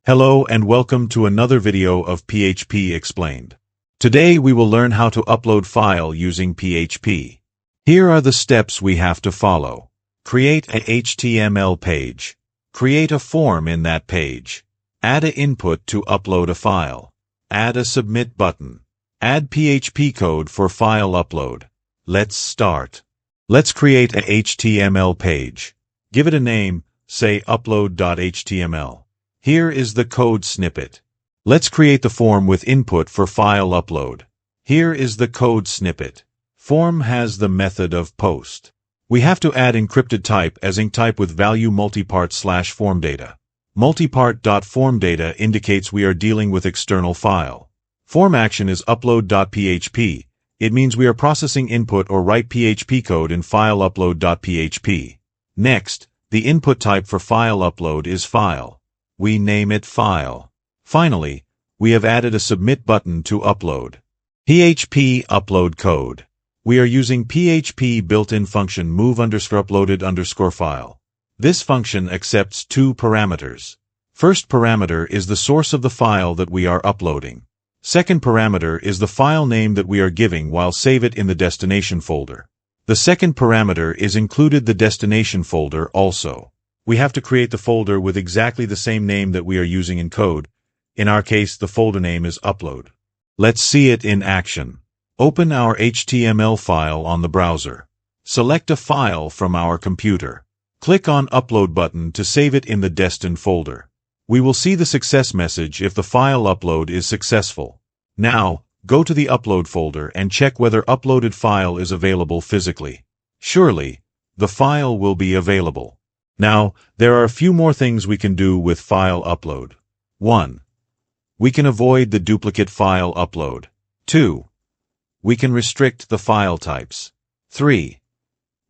Hello and welcome to another video of PHP Explained. Today we will learn how to upload file using PHP. Here are the steps we have to follow. Create a HTML page. Create a form in that page. Add an input to upload a file. Add a submit button. Add PHP code for file upload. Let's start. Let's create a HTML page. Give it a name, say upload.html. Here is the code snippet. Let's create the form with input for file upload. Here is the code snippet. Form has the method of post. We have to add encrypted type as enctype with value multipart/form data. Multipart.form data indicates we are dealing with external file. Form action is upload.php. It means we are processing input or write PHP code in file upload.php. Next, the input type for file upload is file. We name it file. Finally, we have added a submit button to upload. PHP upload code. We are using PHP built-in function move_uploaded_file. This function accepts two parameters. First parameter is the source of the file that we are uploading. Second parameter is the file name that we are giving while save it in the destination folder. The second parameter is included the destination folder also. We have to create the folder with exactly the same name that we are using in code. In our case, the folder name is upload. Let's see it in action. Open our HTML file on the browser. Select a file from our computer. Click on Upload button to save it in the destined folder. We will see the success message if the file upload is successful. Now, go to the upload folder and check whether uploaded file is available physically. Surely, the file will be available. Now, there are a few more things we can do with file upload. 1. We can avoid the duplicate file upload. 2. We can restrict the file types. 3.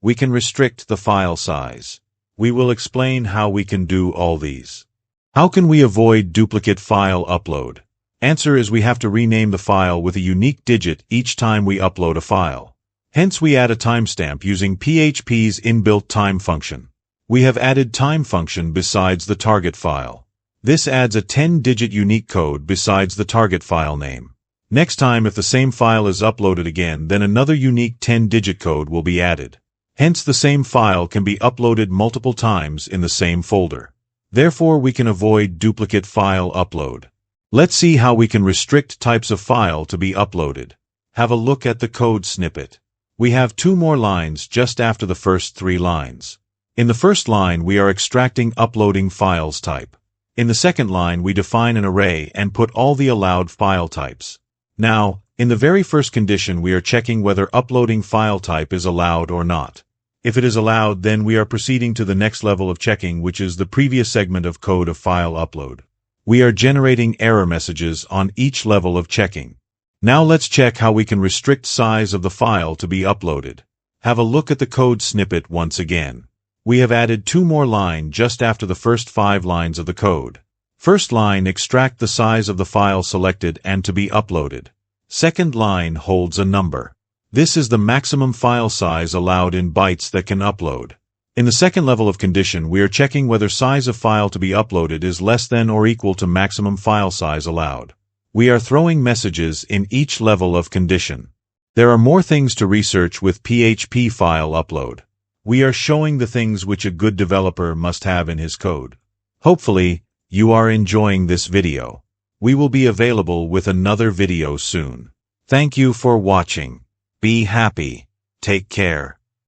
We can restrict the file size. We will explain how we can do all these. How can we avoid duplicate file upload? Answer is we have to rename the file with a unique digit each time we upload a file. Hence we add a timestamp using PHP's inbuilt time function. We have added time function besides the target file. This adds a 10-digit unique code besides the target file name. Next time if the same file is uploaded again, then another unique 10-digit code will be added. Hence the same file can be uploaded multiple times in the same folder. Therefore we can avoid duplicate file upload. Let's see how we can restrict types of file to be uploaded. Have a look at the code snippet. We have two more lines just after the first three lines. In the first line we are extracting uploading files type. In the second line we define an array and put all the allowed file types. Now, in the very first condition we are checking whether uploading file type is allowed or not. If it is allowed, then we are proceeding to the next level of checking, which is the previous segment of code of file upload. We are generating error messages on each level of checking. Now let's check how we can restrict size of the file to be uploaded. Have a look at the code snippet once again. We have added two more lines just after the first 5 lines of the code. First line, extract the size of the file selected and to be uploaded. Second line holds a number. This is the maximum file size allowed in bytes that can upload. In the second level of condition, we are checking whether size of file to be uploaded is less than or equal to maximum file size allowed. We are throwing messages in each level of condition. There are more things to research with PHP File Upload. We are showing the things which a good developer must have in his code. Hopefully, you are enjoying this video. We will be available with another video soon. Thank you for watching. Be happy. Take care.